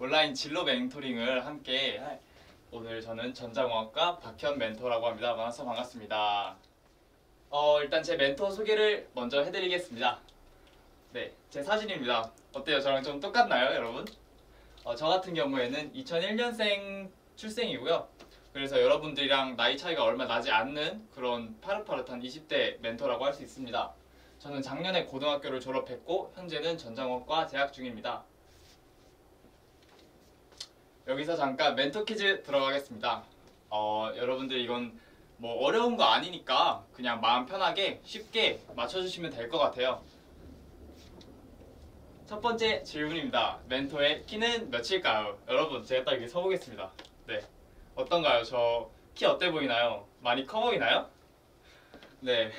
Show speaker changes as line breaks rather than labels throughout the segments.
온라인 진로 멘토링을 함께 할 오늘 저는 전자공학과 박현 멘토라고 합니다. 만나서 반갑습니다. 일단 제 멘토 소개를 먼저 해드리겠습니다. 네, 제 사진입니다. 어때요? 저랑 좀 똑같나요, 여러분? 저 같은 경우에는 2001년생 출생이고요. 그래서 여러분들이랑 나이 차이가 얼마 나지 않는 그런 파릇파릇한 20대 멘토라고 할 수 있습니다. 저는 작년에 고등학교를 졸업했고 현재는 전자공학과 재학 중입니다. 여기서 잠깐 멘토 퀴즈 들어가겠습니다. 여러분들 이건 뭐 어려운 거 아니니까 그냥 마음 편하게 쉽게 맞춰주시면 될 것 같아요. 첫 번째 질문입니다. 멘토의 키는 몇일까요? 여러분 제가 딱 여기 서보겠습니다. 네, 어떤가요? 저 키 어때 보이나요? 많이 커 보이나요? 네.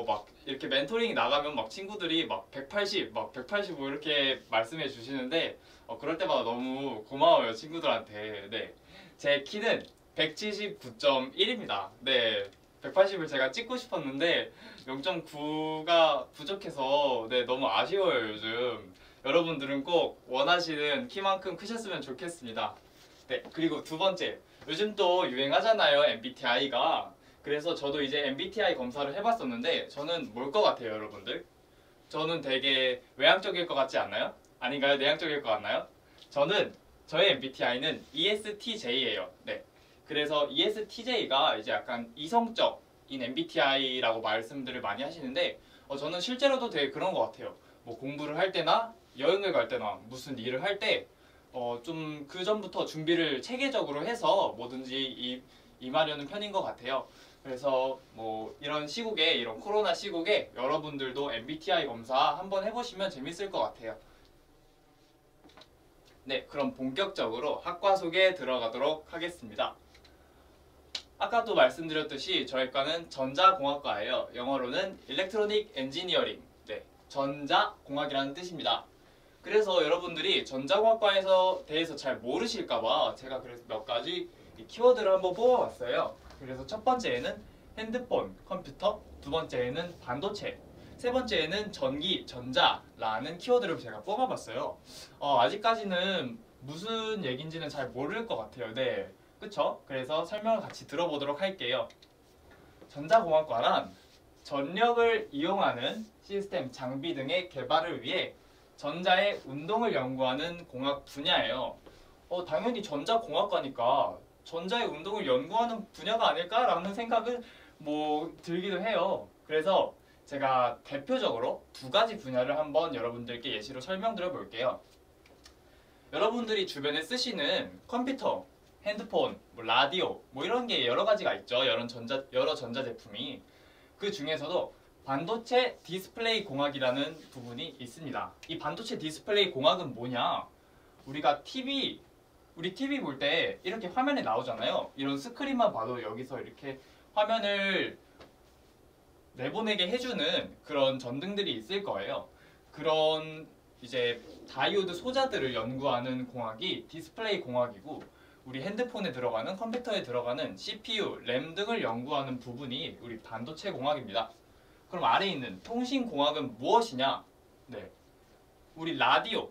막 이렇게 멘토링이 나가면 막 친구들이 막 180, 막 185 이렇게 말씀해 주시는데 그럴 때마다 너무 고마워요, 친구들한테. 네. 제 키는 179.1입니다. 네. 180을 제가 찍고 싶었는데 0.9가 부족해서 네, 너무 아쉬워요, 요즘. 여러분들은 꼭 원하시는 키만큼 크셨으면 좋겠습니다. 네. 그리고 두 번째. 요즘 또 유행하잖아요, MBTI가. 그래서 저도 이제 MBTI 검사를 해봤었는데 저는 뭘 것 같아요, 여러분들? 저는 되게 외향적일 것 같지 않나요? 아닌가요? 내향적일 것 같나요? 저의 MBTI는 ESTJ예요. 네. 그래서 ESTJ가 이제 약간 이성적인 MBTI라고 말씀들을 많이 하시는데 저는 실제로도 되게 그런 것 같아요. 뭐 공부를 할 때나 여행을 갈 때나 무슨 일을 할 때 좀 그 전부터 준비를 체계적으로 해서 뭐든지 임하려는 편인 것 같아요. 그래서 뭐 이런 시국에, 이런 코로나 시국에 여러분들도 MBTI 검사 한번 해보시면 재밌을 것 같아요. 네, 그럼 본격적으로 학과 소개에 들어가도록 하겠습니다. 아까도 말씀드렸듯이 저희 과는 전자공학과예요. 영어로는 Electronic Engineering, 네, 전자공학이라는 뜻입니다. 그래서 여러분들이 전자공학과에서 대해서 잘 모르실까봐 제가 그래서 몇 가지 키워드를 한번 뽑아봤어요. 그래서 첫 번째에는 핸드폰, 컴퓨터, 두 번째에는 반도체, 세 번째에는 전기, 전자라는 키워드를 제가 뽑아봤어요. 아직까지는 무슨 얘기인지는 잘 모를 것 같아요. 네, 그쵸? 그래서 설명을 같이 들어보도록 할게요. 전자공학과란 전력을 이용하는 시스템, 장비 등의 개발을 위해 전자의 운동을 연구하는 공학 분야예요. 당연히 전자공학과니까 전자의 운동을 연구하는 분야가 아닐까라는 생각은 뭐 들기도 해요. 그래서 제가 대표적으로 두 가지 분야를 한번 여러분들께 예시로 설명드려 볼게요. 여러분들이 주변에 쓰시는 컴퓨터, 핸드폰, 뭐 라디오 뭐 이런 게 여러 가지가 있죠. 여러 전자제품이. 그 중에서도 반도체 디스플레이 공학이라는 부분이 있습니다. 이 반도체 디스플레이 공학은 뭐냐? 우리가 우리 TV 볼 때 이렇게 화면에 나오잖아요. 이런 스크린만 봐도 여기서 이렇게 화면을 내보내게 해주는 그런 전등들이 있을 거예요. 그런 이제 다이오드 소자들을 연구하는 공학이 디스플레이 공학이고, 우리 핸드폰에 들어가는, 컴퓨터에 들어가는 CPU, 램 등을 연구하는 부분이 우리 반도체 공학입니다. 그럼 아래에 있는 통신공학은 무엇이냐? 네, 우리 라디오.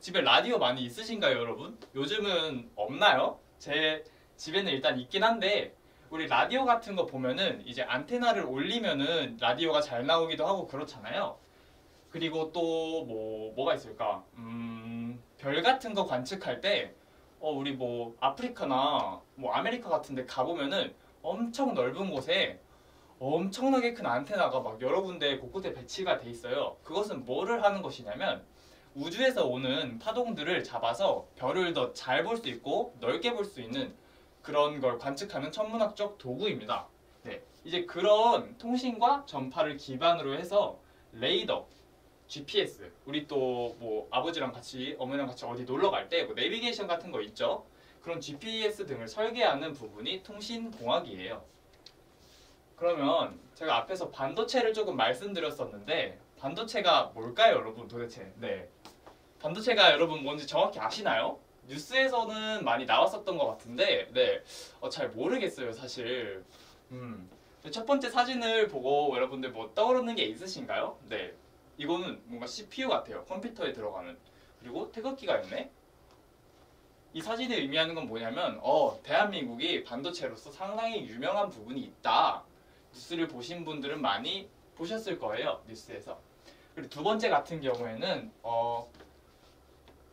집에 라디오 많이 있으신가요, 여러분? 요즘은 없나요? 제 집에는 일단 있긴 한데 우리 라디오 같은 거 보면은 이제 안테나를 올리면은 라디오가 잘 나오기도 하고 그렇잖아요. 그리고 또 뭐가 있을까? 별 같은 거 관측할 때 우리 뭐 아프리카나 뭐 아메리카 같은 데 가보면은 엄청 넓은 곳에 엄청나게 큰 안테나가 막 여러 군데 곳곳에 배치가 돼 있어요. 그것은 뭐를 하는 것이냐면 우주에서 오는 파동들을 잡아서 별을 더 잘 볼 수 있고 넓게 볼 수 있는 그런 걸 관측하는 천문학적 도구입니다. 네, 이제 그런 통신과 전파를 기반으로 해서 레이더, GPS, 우리 또 뭐 아버지랑 같이 어머니랑 같이 어디 놀러 갈 때 뭐 내비게이션 같은 거 있죠? 그런 GPS 등을 설계하는 부분이 통신공학이에요. 그러면 제가 앞에서 반도체를 조금 말씀드렸었는데 반도체가 뭘까요, 여러분 도대체? 네, 반도체가 여러분 뭔지 정확히 아시나요? 뉴스에서는 많이 나왔었던 것 같은데 네, 잘 모르겠어요, 사실. 첫 번째 사진을 보고 여러분들 뭐 떠오르는 게 있으신가요? 네, 이거는 뭔가 CPU 같아요. 컴퓨터에 들어가는. 그리고 태극기가 있네. 이 사진이 의미하는 건 뭐냐면 대한민국이 반도체로서 상당히 유명한 부분이 있다. 뉴스를 보신 분들은 많이 보셨을 거예요. 뉴스에서. 그리고 두 번째 같은 경우에는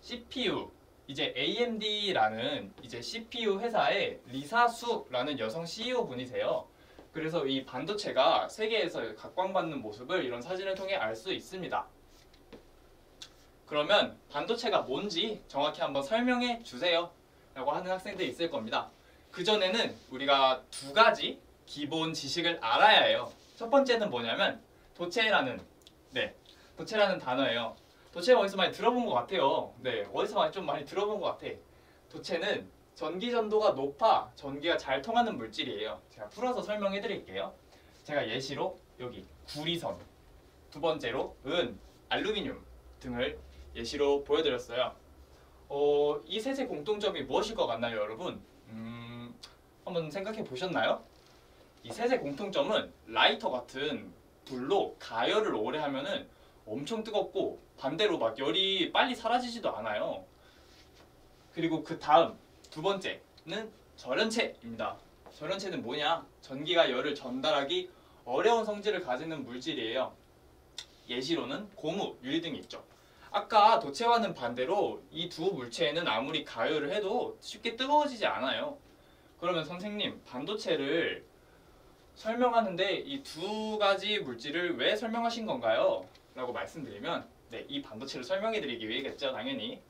CPU 이제 AMD라는 이제 CPU 회사의 리사수라는 여성 CEO 분이세요. 그래서 이 반도체가 세계에서 각광받는 모습을 이런 사진을 통해 알 수 있습니다. 그러면 반도체가 뭔지 정확히 한번 설명해 주세요 라고 하는 학생들이 있을 겁니다. 그전에는 우리가 두 가지 기본 지식을 알아야 해요. 첫 번째는 뭐냐면 도체라는 단어예요. 도체 어디서 많이 들어본 것 같아요. 네, 어디서 좀 많이 들어본 것 같아. 도체는 전기 전도가 높아 전기가 잘 통하는 물질이에요. 제가 풀어서 설명해 드릴게요. 제가 예시로 여기 구리선, 두 번째로 은, 알루미늄 등을 예시로 보여드렸어요. 이 셋의 공통점이 무엇일 것 같나요, 여러분? 한번 생각해 보셨나요? 이 셋의 공통점은 라이터 같은 불로 가열을 오래 하면은 엄청 뜨겁고 반대로 막 열이 빨리 사라지지도 않아요. 그리고 그 다음 두 번째는 절연체입니다. 절연체는 뭐냐? 전기가 열을 전달하기 어려운 성질을 가지는 물질이에요. 예시로는 고무, 유리 등이 있죠. 아까 도체와는 반대로 이 두 물체에는 아무리 가열을 해도 쉽게 뜨거워지지 않아요. 그러면 선생님, 반도체를 설명하는데 이 두 가지 물질을 왜 설명하신 건가요? 라고 말씀드리면 이 반도체를 설명해 드리기 위해겠죠, 당연히.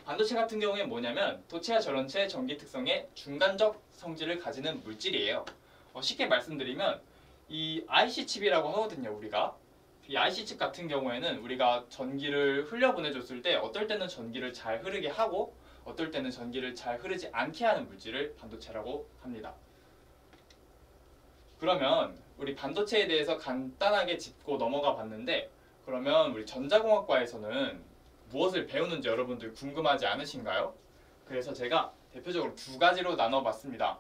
반도체 같은 경우에 뭐냐면 도체와 절연체 전기 특성의 중간적 성질을 가지는 물질이에요. 쉽게 말씀드리면 이 IC칩이라고 하거든요, 우리가. 이 IC칩 같은 경우에는 우리가 전기를 흘려보내줬을 때 어떨 때는 전기를 잘 흐르게 하고 어떨 때는 전기를 잘 흐르지 않게 하는 물질을 반도체라고 합니다. 그러면 우리 반도체에 대해서 간단하게 짚고 넘어가 봤는데 그러면 우리 전자공학과에서는 무엇을 배우는지 여러분들 궁금하지 않으신가요? 그래서 제가 대표적으로 두 가지로 나눠봤습니다.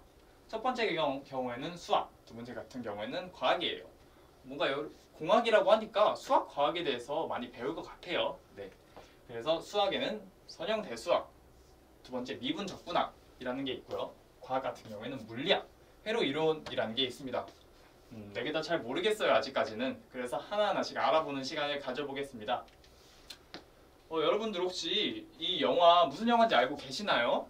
첫 번째 경우에는 수학, 두 번째 같은 경우에는 과학이에요. 뭔가 공학이라고 하니까 수학, 과학에 대해서 많이 배울 것 같아요. 네. 그래서 수학에는 선형대수학, 두 번째 미분적분학이라는 게 있고요. 과학 같은 경우에는 물리학, 회로 이론이라는 게 있습니다. 네 개 다 잘 모르겠어요, 아직까지는. 그래서 하나하나씩 알아보는 시간을 가져보겠습니다. 여러분들 혹시 이 영화 무슨 영화인지 알고 계시나요?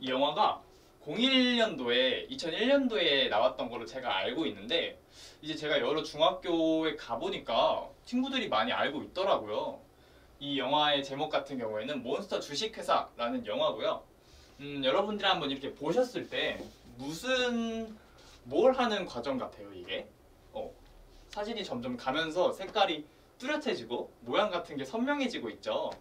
이 영화가 2001년도에 나왔던 걸로 제가 알고 있는데 이제 제가 여러 중학교에 가보니까 친구들이 많이 알고 있더라고요. 이 영화의 제목 같은 경우에는 몬스터 주식회사라는 영화고요. 여러분들이 한번 이렇게 보셨을 때 뭘 하는 과정 같아요, 이게? 사진이 점점 가면서 색깔이 뚜렷해지고 모양 같은 게 선명해지고 있죠.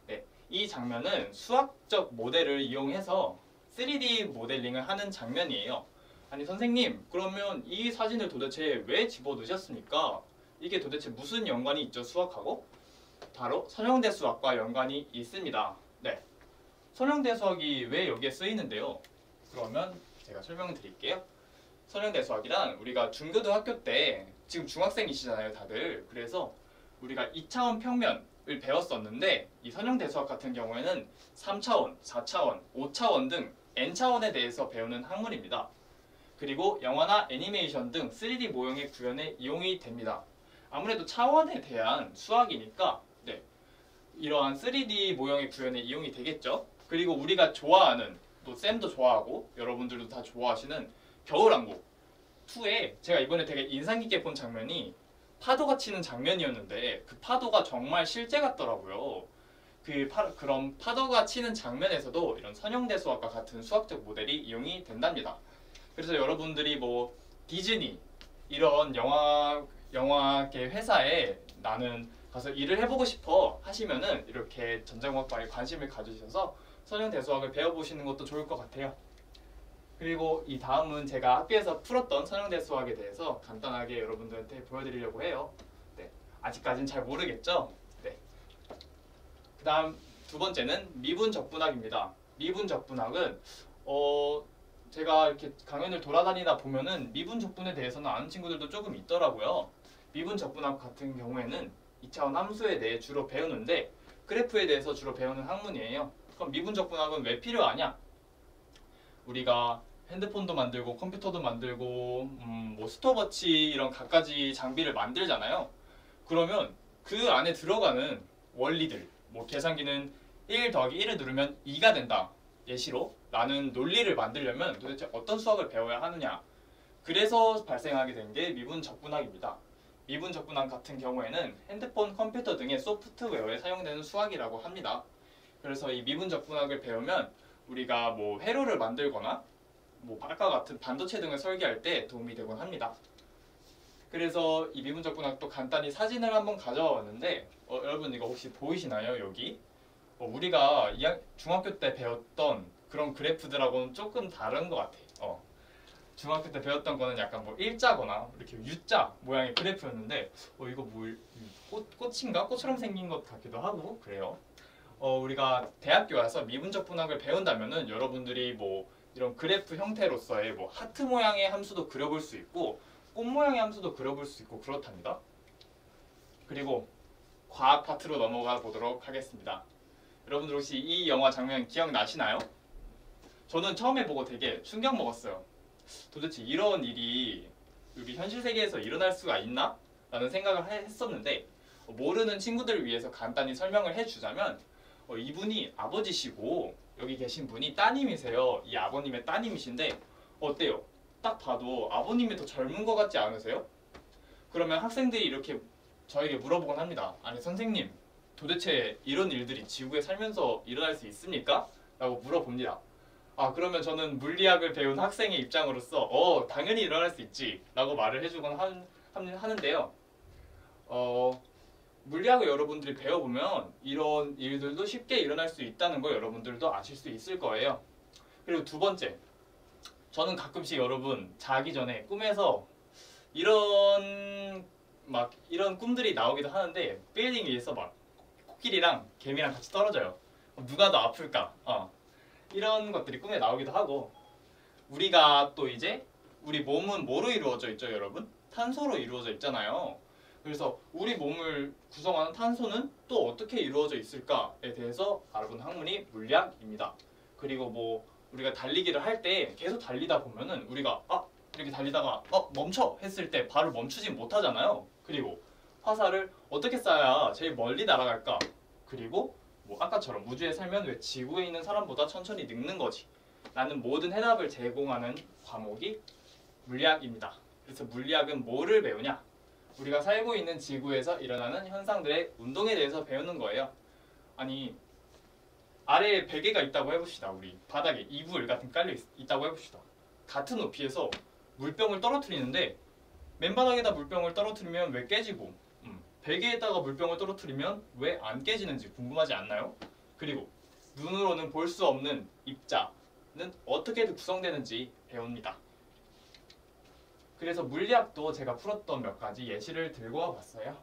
네, 이 장면은 수학적 모델을 이용해서 3D 모델링을 하는 장면이에요. 아니 선생님, 그러면 이 사진을 도대체 왜 집어넣으셨습니까? 이게 도대체 무슨 연관이 있죠, 수학하고? 바로 선형대수학과 연관이 있습니다. 네, 선형대수학이 왜 여기에 쓰이는데요? 그러면 제가 설명을 드릴게요. 선형대수학이란 우리가 중고등학교 때 지금 중학생이시잖아요, 다들. 그래서 우리가 2차원 평면을 배웠었는데 이 선형대수학 같은 경우에는 3차원, 4차원, 5차원 등 N차원에 대해서 배우는 학문입니다. 그리고 영화나 애니메이션 등 3D 모형의 구현에 이용이 됩니다. 아무래도 차원에 대한 수학이니까 이러한 3D 모형의 구현에 이용이 되겠죠. 그리고 우리가 좋아하는, 또 쌤도 좋아하고 여러분들도 다 좋아하시는 겨울왕국 2에 제가 이번에 되게 인상 깊게 본 장면이 파도가 치는 장면이었는데 그 파도가 정말 실제 같더라고요. 그런 파도가 치는 장면에서도 이런 선형대수학과 같은 수학적 모델이 이용이 된답니다. 그래서 여러분들이 뭐 디즈니 이런 영화계 회사에 나는 가서 일을 해보고 싶어 하시면은 이렇게 전자공학과에 관심을 가지셔서 선형대수학을 배워보시는 것도 좋을 것 같아요. 그리고 이 다음은 제가 학교에서 풀었던 선형대수학에 대해서 간단하게 여러분들한테 보여드리려고 해요. 네, 아직까지는 잘 모르겠죠? 네. 그 다음 두 번째는 미분적분학입니다. 미분적분학은 제가 이렇게 강연을 돌아다니다 보면은 미분적분에 대해서는 아는 친구들도 조금 있더라고요. 미분적분학 같은 경우에는 2차원 함수에 대해 주로 배우는데 그래프에 대해서 주로 배우는 학문이에요. 그럼 미분적분학은 왜 필요하냐? 우리가 핸드폰도 만들고 컴퓨터도 만들고 뭐 스톱워치 이런 갖가지 장비를 만들잖아요. 그러면 그 안에 들어가는 원리들, 뭐 계산기는 1 더하기 1을 누르면 2가 된다. 예시로 라는 논리를 만들려면 도대체 어떤 수학을 배워야 하느냐. 그래서 발생하게 된 게 미분적분학입니다. 미분적분학 같은 경우에는 핸드폰, 컴퓨터 등의 소프트웨어에 사용되는 수학이라고 합니다. 그래서 이 미분적분학을 배우면 우리가 뭐 회로를 만들거나 뭐 아까 같은 반도체 등을 설계할 때 도움이 되곤 합니다. 그래서 이 미분적분학도 간단히 사진을 한번 가져와 왔는데 여러분 이거 혹시 보이시나요? 여기 우리가 중학교 때 배웠던 그런 그래프들하고는 조금 다른 것 같아요. 중학교 때 배웠던 거는 약간 뭐 일자거나 이렇게 U자 모양의 그래프였는데 이거 뭐 꽃인가? 꽃처럼 생긴 것 같기도 하고 그래요. 우리가 대학교 와서 미분적분학을 배운다면은 여러분들이 뭐 이런 그래프 형태로서의 뭐 하트 모양의 함수도 그려볼 수 있고 꽃 모양의 함수도 그려볼 수 있고 그렇답니다. 그리고 과학 파트로 넘어가 보도록 하겠습니다. 여러분들 혹시 이 영화 장면 기억나시나요? 저는 처음에 보고 되게 충격 먹었어요. 도대체 이런 일이 우리 현실 세계에서 일어날 수가 있나? 라는 생각을 했었는데 모르는 친구들을 위해서 간단히 설명을 해주자면 이분이 아버지시고 여기 계신 분이 따님이세요. 이 아버님의 따님이신데 어때요? 딱 봐도 아버님이 더 젊은 것 같지 않으세요? 그러면 학생들이 이렇게 저에게 물어보곤 합니다. 아니 선생님 도대체 이런 일들이 지구에 살면서 일어날 수 있습니까? 라고 물어봅니다. 그러면 저는 물리학을 배운 학생의 입장으로서 당연히 일어날 수 있지 라고 말을 해주곤 하는데요. 물리학을 여러분들이 배워보면 이런 일들도 쉽게 일어날 수 있다는 걸 여러분들도 아실 수 있을 거예요. 그리고 두 번째, 저는 가끔씩 여러분 자기 전에 꿈에서 이런 꿈들이 나오기도 하는데 빌딩 위에서 막 코끼리랑 개미랑 같이 떨어져요. 누가 더 아플까? 이런 것들이 꿈에 나오기도 하고 우리가 또 이제 우리 몸은 뭐로 이루어져 있죠, 여러분? 탄소로 이루어져 있잖아요. 그래서 우리 몸을 구성하는 탄소는 또 어떻게 이루어져 있을까에 대해서 알아본 학문이 물리학입니다. 그리고 뭐 우리가 달리기를 할 때 계속 달리다 보면은 우리가 이렇게 달리다가 멈춰 했을 때 바로 멈추지 못하잖아요. 그리고 화살을 어떻게 쏴야 제일 멀리 날아갈까? 그리고 뭐 아까처럼 우주에 살면 왜 지구에 있는 사람보다 천천히 늙는 거지? 라는 모든 해답을 제공하는 과목이 물리학입니다. 그래서 물리학은 뭐를 배우냐? 우리가 살고 있는 지구에서 일어나는 현상들의 운동에 대해서 배우는 거예요. 아니 아래에 베개가 있다고 해봅시다. 우리 바닥에 이불 같은 게 깔려 있다고 해봅시다. 같은 높이에서 물병을 떨어뜨리는데 맨바닥에다 물병을 떨어뜨리면 왜 깨지고 베개에다가 물병을 떨어뜨리면 왜 안 깨지는지 궁금하지 않나요? 그리고 눈으로는 볼 수 없는 입자는 어떻게 구성되는지 배웁니다. 그래서 물리학도 제가 풀었던 몇 가지 예시를 들고 와봤어요.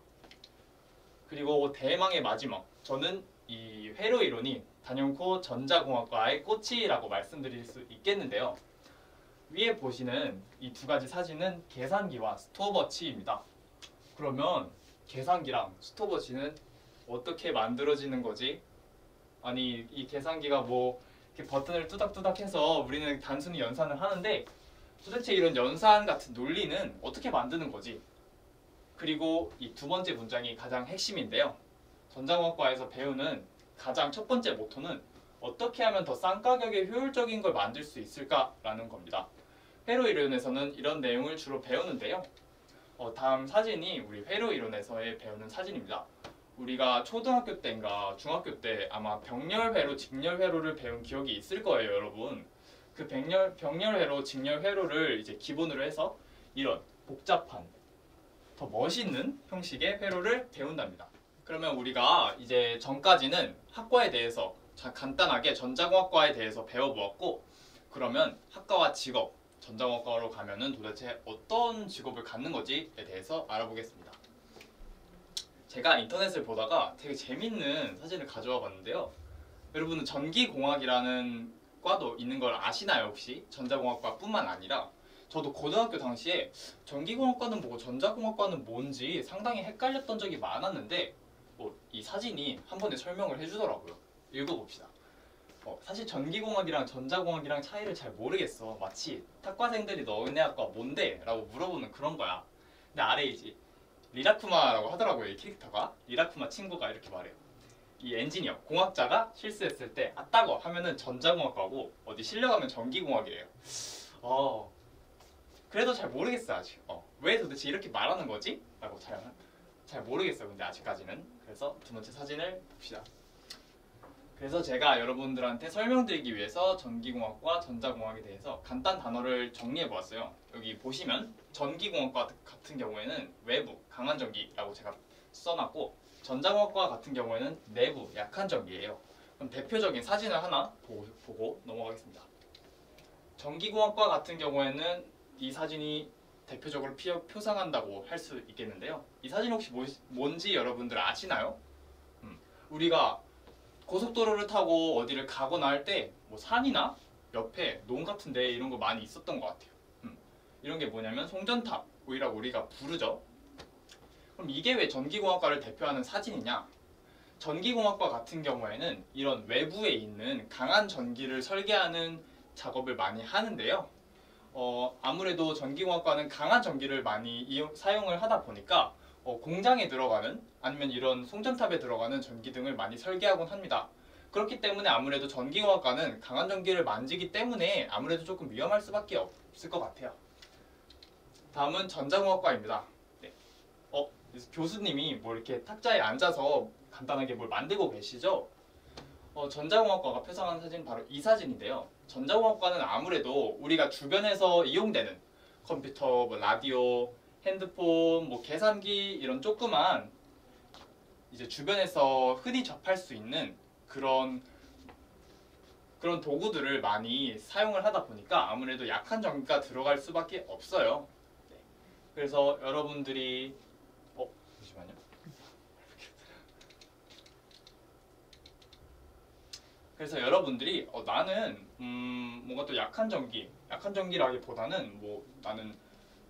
그리고 대망의 마지막, 저는 이 회로 이론이 단연코 전자공학과의 꽃이라고 말씀드릴 수 있겠는데요. 위에 보시는 이 두 가지 사진은 계산기와 스톱워치입니다. 그러면 계산기랑 스톱워치는 어떻게 만들어지는 거지? 아니 이 계산기가 뭐 이렇게 버튼을 뚜닥뚜닥 해서 우리는 단순히 연산을 하는데 도대체 이런 연산 같은 논리는 어떻게 만드는 거지? 그리고 이 두 번째 문장이 가장 핵심인데요. 전자공학과에서 배우는 가장 첫 번째 모토는 어떻게 하면 더 싼 가격에 효율적인 걸 만들 수 있을까라는 겁니다. 회로 이론에서는 이런 내용을 주로 배우는데요. 다음 사진이 우리 회로 이론에서의 배우는 사진입니다. 우리가 초등학교 때인가 중학교 때 아마 병렬회로, 직렬회로를 배운 기억이 있을 거예요, 여러분. 그 병렬회로, 직렬회로를 이제 기본으로 해서 이런 복잡한, 더 멋있는 형식의 회로를 배운답니다. 그러면 우리가 이제 전까지는 학과에 대해서 간단하게 전자공학과에 대해서 배워보았고, 그러면 학과와 직업, 전자공학과로 가면은 도대체 어떤 직업을 갖는 거지에 대해서 알아보겠습니다. 제가 인터넷을 보다가 되게 재밌는 사진을 가져와 봤는데요. 여러분은 전기공학이라는 과도 있는 걸 아시나요, 혹시? 전자공학과뿐만 아니라 저도 고등학교 당시에 전기공학과는 뭐고 전자공학과는 뭔지 상당히 헷갈렸던 적이 많았는데 이 사진이 한 번에 설명을 해주더라고요. 읽어봅시다. 사실 전기공학이랑 전자공학이랑 차이를 잘 모르겠어. 마치 탁과생들이 너네 학과 뭔데? 라고 물어보는 그런 거야. 근데 아래 이제 리라쿠마라고 하더라고요. 이 캐릭터가. 리라쿠마 친구가 이렇게 말해요. 이 엔지니어, 공학자가 실수했을 때 아따거 하면은 전자공학과고 어디 실려가면 전기공학이래요. 그래도 잘 모르겠어 아직. 왜 도대체 이렇게 말하는 거지? 라고 잘 모르겠어요. 근데 아직까지는. 그래서 두 번째 사진을 봅시다. 그래서 제가 여러분들한테 설명드리기 위해서 전기공학과 전자공학에 대해서 간단 단어를 정리해 보았어요. 여기 보시면 전기공학과 같은 경우에는 외부, 강한 전기라고 제가 써놨고 전자공학과 같은 경우에는 내부, 약한 전기예요. 그럼 대표적인 사진을 하나 보고 넘어가겠습니다. 전기공학과 같은 경우에는 이 사진이 대표적으로 표상한다고 할 수 있겠는데요. 이 사진 혹시 뭔지 여러분들 아시나요? 우리가 고속도로를 타고 어디를 가거나 할 때 뭐 산이나 옆에 논 같은 데 이런 거 많이 있었던 것 같아요. 이런 게 뭐냐면 송전탑, 오히려 우리가 부르죠. 그럼 이게 왜 전기공학과를 대표하는 사진이냐? 전기공학과 같은 경우에는 이런 외부에 있는 강한 전기를 설계하는 작업을 많이 하는데요. 아무래도 전기공학과는 강한 전기를 많이 사용을 하다 보니까 공장에 들어가는 아니면 이런 송전탑에 들어가는 전기 등을 많이 설계하곤 합니다. 그렇기 때문에 아무래도 전기공학과는 강한 전기를 만지기 때문에 아무래도 조금 위험할 수밖에 없을 것 같아요. 다음은 전자공학과입니다. 네. 교수님이 뭐 이렇게 탁자에 앉아서 간단하게 뭘 만들고 계시죠? 전자공학과가 표상한 사진 바로 이 사진인데요. 전자공학과는 아무래도 우리가 주변에서 이용되는 컴퓨터, 뭐 라디오, 핸드폰, 뭐 계산기 이런 조그만 이제 주변에서 흔히 접할 수 있는 그런 도구들을 많이 사용을 하다 보니까 아무래도 약한 전기가 들어갈 수밖에 없어요. 네. 그래서 여러분들이 잠시만요. 그래서 여러분들이 나는 뭔가 또 약한 전기라기보다는 뭐 나는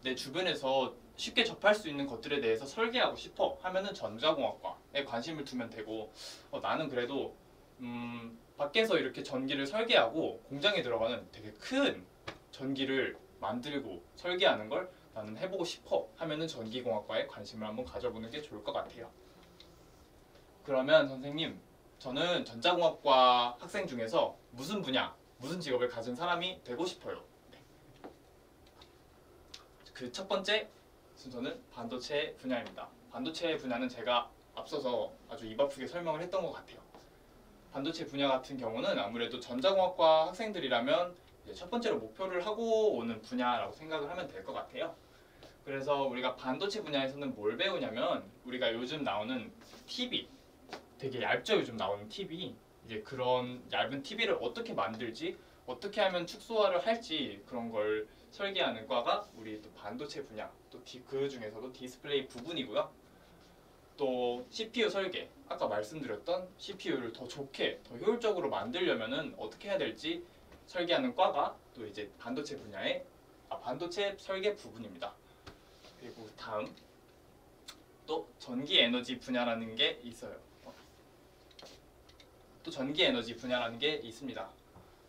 내 주변에서 쉽게 접할 수 있는 것들에 대해서 설계하고 싶어 하면은 전자공학과에 관심을 두면 되고 나는 그래도 밖에서 이렇게 전기를 설계하고 공장에 들어가는 되게 큰 전기를 만들고 설계하는 걸 나는 해보고 싶어 하면은 전기공학과에 관심을 한번 가져보는 게 좋을 것 같아요. 그러면 선생님, 저는 전자공학과 학생 중에서 무슨 분야, 무슨 직업을 가진 사람이 되고 싶어요. 그 첫 번째 순서는 반도체 분야입니다. 반도체 분야는 제가 앞서서 아주 입 아프게 설명을 했던 것 같아요. 반도체 분야 같은 경우는 아무래도 전자공학과 학생들이라면 이제 첫 번째로 목표를 하고 오는 분야라고 생각을 하면 될 것 같아요. 그래서 우리가 반도체 분야에서는 뭘 배우냐면 우리가 요즘 나오는 TV, 되게 얇죠? 요즘 나오는 TV. 이제 그런 얇은 TV를 어떻게 만들지, 어떻게 하면 축소화를 할지 그런 걸 설계하는 과가 우리 또 반도체 분야, 또 그 중에서도 디스플레이 부분이고요. 또 CPU 설계, 아까 말씀드렸던 CPU를 더 좋게, 더 효율적으로 만들려면은 어떻게 해야 될지 설계하는 과가 또 이제 반도체 분야의 반도체 설계 부분입니다. 그리고 다음 또 전기 에너지 분야라는 게 있어요. 또 전기 에너지 분야라는 게 있습니다.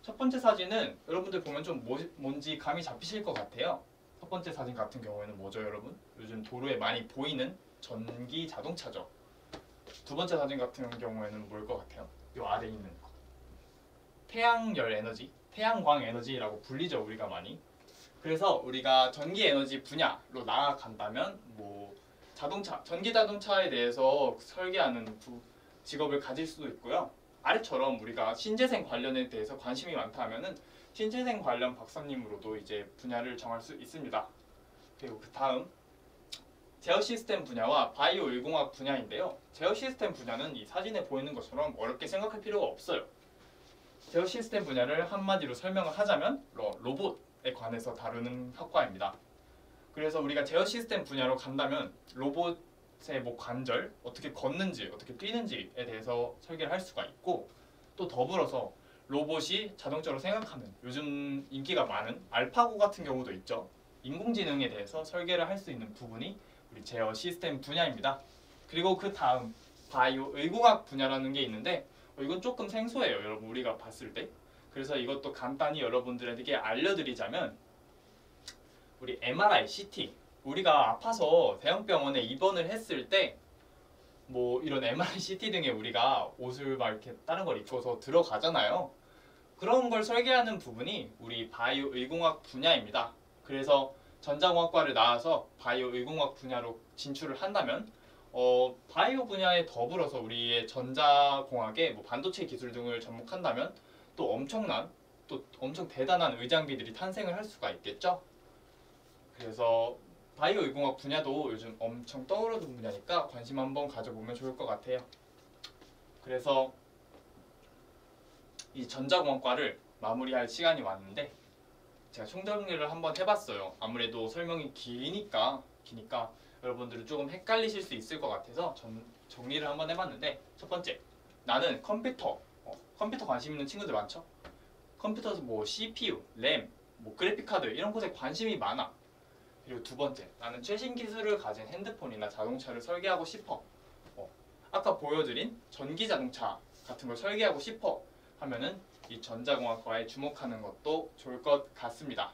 첫 번째 사진은 여러분들 보면 좀 뭔지 감이 잡히실 것 같아요. 첫 번째 사진 같은 경우에는 뭐죠, 여러분? 요즘 도로에 많이 보이는 전기 자동차죠. 두 번째 사진 같은 경우에는 뭘 것 같아요? 요 아래 있는 거. 태양열 에너지, 태양광 에너지라고 불리죠, 우리가 많이. 그래서 우리가 전기 에너지 분야로 나아간다면 뭐 자동차, 전기 자동차에 대해서 설계하는 직업을 가질 수도 있고요. 아래처럼 우리가 신재생 관련에 대해서 관심이 많다 하면은 신재생 관련 박사님으로도 이제 분야를 정할 수 있습니다. 그리고 그 다음 제어 시스템 분야와 바이오 일공학 분야인데요. 제어 시스템 분야는 이 사진에 보이는 것처럼 어렵게 생각할 필요가 없어요. 제어 시스템 분야를 한마디로 설명을 하자면 로봇에 관해서 다루는 학과입니다. 그래서 우리가 제어 시스템 분야로 간다면 로봇의 뭐 관절, 어떻게 걷는지, 어떻게 뛰는지에 대해서 설계를 할 수가 있고 또 더불어서 로봇이 자동차로 생각하는 요즘 인기가 많은 알파고 같은 경우도 있죠. 인공지능에 대해서 설계를 할 수 있는 부분이 우리 제어 시스템 분야입니다. 그리고 그 다음 바이오 의공학 분야라는 게 있는데 이건 조금 생소해요, 여러분 우리가 봤을 때. 그래서 이것도 간단히 여러분들에게 알려드리자면 우리 MRI, CT 우리가 아파서 대형병원에 입원을 했을 때 뭐 이런 MRI, CT 등에 우리가 옷을 막 이렇게 다른 걸 입고서 들어가잖아요. 그런 걸 설계하는 부분이 우리 바이오 의공학 분야입니다. 그래서 전자공학과를 나와서 바이오 의공학 분야로 진출을 한다면 바이오 분야에 더불어서 우리의 전자공학의 뭐 반도체 기술 등을 접목한다면 또 엄청 대단한 의장비들이 탄생을 할 수가 있겠죠. 그래서 바이오 의공학 분야도 요즘 엄청 떠오르는 분야니까 관심 한번 가져보면 좋을 것 같아요. 그래서 이 전자공학과를 마무리할 시간이 왔는데 제가 총정리를 한번 해봤어요. 아무래도 설명이 기니까 여러분들은 조금 헷갈리실 수 있을 것 같아서 정리를 한번 해봤는데, 첫 번째, 나는 컴퓨터 관심 있는 친구들 많죠? 컴퓨터에서 뭐 CPU, 램, 뭐 그래픽카드 이런 것에 관심이 많아. 그리고 두 번째, 나는 최신 기술을 가진 핸드폰이나 자동차를 설계하고 싶어. 아까 보여드린 전기 자동차 같은 걸 설계하고 싶어 하면은 이 전자공학과에 주목하는 것도 좋을 것 같습니다.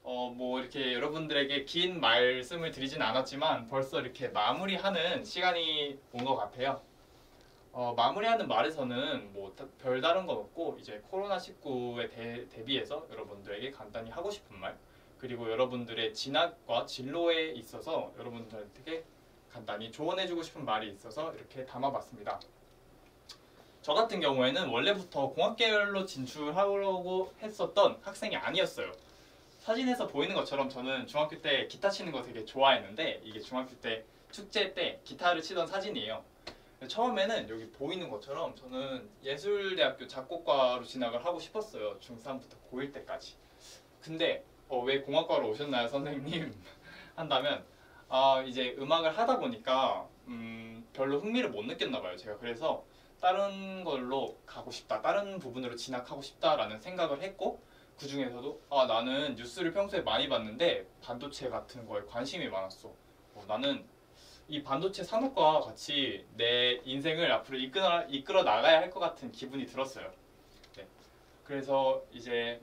뭐 이렇게 여러분들에게 긴 말씀을 드리진 않았지만 벌써 이렇게 마무리하는 시간이 온 것 같아요. 마무리하는 말에서는 뭐 별다른 건 없고 이제 코로나19에 대비해서 여러분들에게 간단히 하고 싶은 말, 그리고 여러분들의 진학과 진로에 있어서 여러분들에게 간단히 조언해주고 싶은 말이 있어서 이렇게 담아봤습니다. 저 같은 경우에는 원래부터 공학계열로 진출하려고 했었던 학생이 아니었어요. 사진에서 보이는 것처럼 저는 중학교 때 기타 치는 거 되게 좋아했는데 이게 중학교 때 축제 때 기타를 치던 사진이에요. 처음에는 여기 보이는 것처럼 저는 예술대학교 작곡과로 진학을 하고 싶었어요. 중3부터 고1 때까지. 근데 왜 공학과로 오셨나요, 선생님? 한다면 이제 음악을 하다 보니까 별로 흥미를 못 느꼈나 봐요. 제가 그래서 다른 걸로 가고 싶다, 다른 부분으로 진학하고 싶다라는 생각을 했고, 그 중에서도 나는 뉴스를 평소에 많이 봤는데 반도체 같은 거에 관심이 많았어. 나는 이 반도체 산업과 같이 내 인생을 앞으로 이끌어 나가야 할 것 같은 기분이 들었어요. 네. 그래서 이제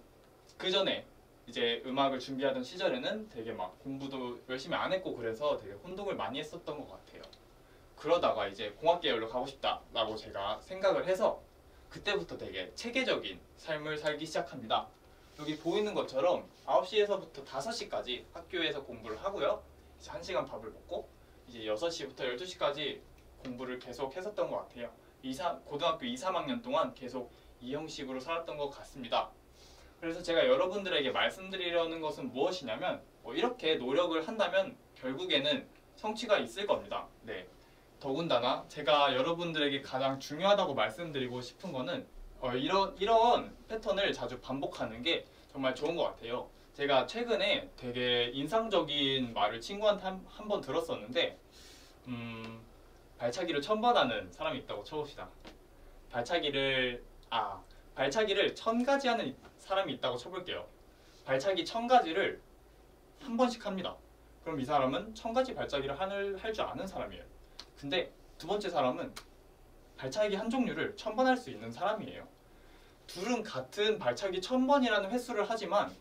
그 전에 이제 음악을 준비하던 시절에는 되게 막 공부도 열심히 안 했고 그래서 되게 혼동을 많이 했었던 것 같아요. 그러다가 이제 공학 계열로 가고 싶다라고 제가 생각을 해서 그때부터 되게 체계적인 삶을 살기 시작합니다. 여기 보이는 것처럼 9시에서부터 5시까지 학교에서 공부를 하고요. 이제 1시간 밥을 먹고 이제 6시부터 12시까지 공부를 계속 했었던 것 같아요. 고등학교 2, 3학년 동안 계속 이 형식으로 살았던 것 같습니다. 그래서 제가 여러분들에게 말씀드리려는 것은 무엇이냐면 이렇게 노력을 한다면 결국에는 성취가 있을 겁니다. 네. 더군다나 제가 여러분들에게 가장 중요하다고 말씀드리고 싶은 거는 이런 패턴을 자주 반복하는 게 정말 좋은 것 같아요. 제가 최근에 되게 인상적인 말을 친구한테 한 번 들었었는데 발차기를 1000번 하는 사람이 있다고 쳐봅시다. 발차기를 1000가지 하는 사람이 있다고 쳐볼게요. 발차기 1000가지를 한 번씩 합니다. 그럼 이 사람은 1000가지 발차기를 할 줄 아는 사람이에요. 근데 두 번째 사람은 발차기 한 종류를 1000번 할 수 있는 사람이에요. 둘은 같은 발차기 1000번이라는 횟수를 하지만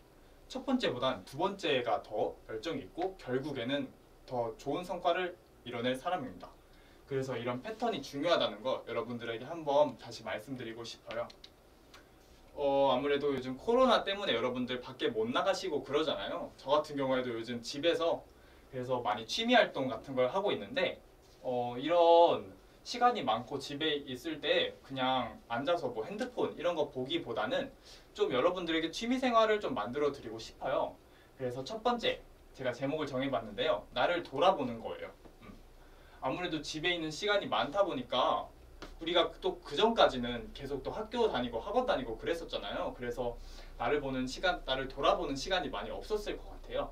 첫 번째보단 두 번째가 더 열정이 있고 결국에는 더 좋은 성과를 이뤄낼 사람입니다. 그래서 이런 패턴이 중요하다는 거 여러분들에게 한번 다시 말씀드리고 싶어요. 아무래도 요즘 코로나 때문에 여러분들 밖에 못 나가시고 그러잖아요. 저 같은 경우에도 요즘 집에서 그래서 많이 취미 활동 같은 걸 하고 있는데 이런 시간이 많고 집에 있을 때 그냥 앉아서 뭐 핸드폰 이런 거 보기보다는 좀 여러분들에게 취미 생활을 좀 만들어 드리고 싶어요. 그래서 첫 번째 제가 제목을 정해봤는데요. 나를 돌아보는 거예요. 아무래도 집에 있는 시간이 많다 보니까 우리가 또 그전까지는 계속 또 학교 다니고 학원 다니고 그랬었잖아요. 그래서 나를 돌아보는 시간이 많이 없었을 것 같아요.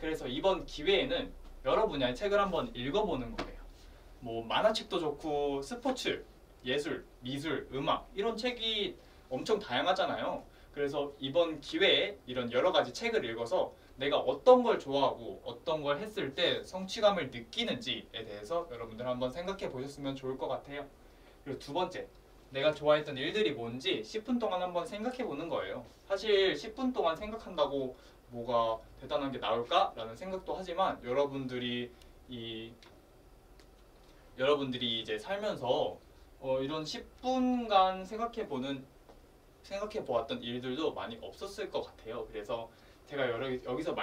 그래서 이번 기회에는 여러 분야의 책을 한번 읽어보는 거예요. 뭐 만화책도 좋고 스포츠, 예술, 미술, 음악 이런 책이 엄청 다양하잖아요. 그래서 이번 기회에 이런 여러 가지 책을 읽어서 내가 어떤 걸 좋아하고 어떤 걸 했을 때 성취감을 느끼는지에 대해서 여러분들 한번 생각해 보셨으면 좋을 것 같아요. 그리고 두 번째, 내가 좋아했던 일들이 뭔지 10분 동안 한번 생각해 보는 거예요. 사실 10분 동안 생각한다고 뭐가 대단한 게 나올까라는 생각도 하지만 여러분들이 이제 살면서 이런 10분간 생각해 보았던 일들도 많이 없었을 것 같아요. 그래서 제가 여기서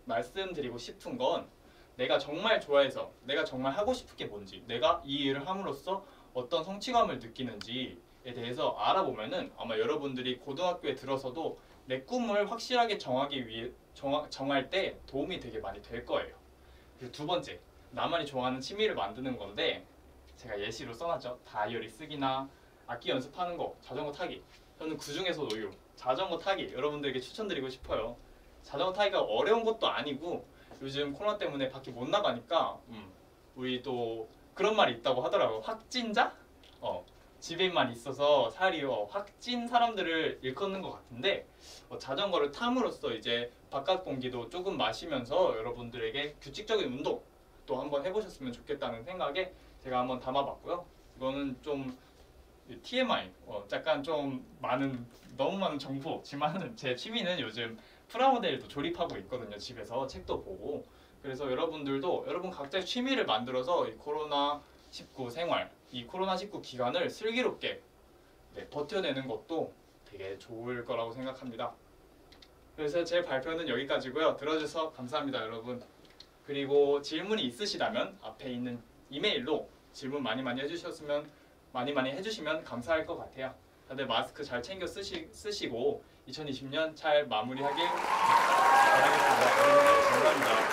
말씀드리고 싶은 건 내가 정말 좋아해서 내가 정말 하고 싶은 게 뭔지, 내가 이 일을 함으로써 어떤 성취감을 느끼는지에 대해서 알아보면은 아마 여러분들이 고등학교에 들어서도 내 꿈을 확실하게 정할 때 도움이 되게 많이 될 거예요. 그리고 두 번째, 나만이 좋아하는 취미를 만드는 건데 제가 예시로 써놨죠. 다이어리 쓰기나 악기 연습하는 거, 자전거 타기. 저는 그 중에서도 자전거 타기 여러분들에게 추천드리고 싶어요. 자전거 타기가 어려운 것도 아니고 요즘 코로나 때문에 밖에 못 나가니까 우리 또 그런 말이 있다고 하더라고요. 확진자? 집에만 있어서 살이 확진 사람들을 일컫는 것 같은데 자전거를 탐으로써 이제 바깥 공기도 조금 마시면서 여러분들에게 규칙적인 운동 또 한번 해보셨으면 좋겠다는 생각에 제가 한번 담아봤고요. 이거는 좀 TMI, 약간 좀 너무 많은 정보지만 제 취미는 요즘 프라모델도 조립하고 있거든요. 집에서 책도 보고. 그래서 여러분 각자의 취미를 만들어서 이 코로나19 생활, 이 코로나19 기간을 슬기롭게 버텨내는 것도 되게 좋을 거라고 생각합니다. 그래서 제 발표는 여기까지고요. 들어주셔서 감사합니다, 여러분. 그리고 질문이 있으시다면 앞에 있는 이메일로 질문 많이 해주시면 감사할 것 같아요. 다들 마스크 잘 챙겨 쓰시고 2020년 잘 마무리하길 바라겠습니다. 여러분 감사합니다.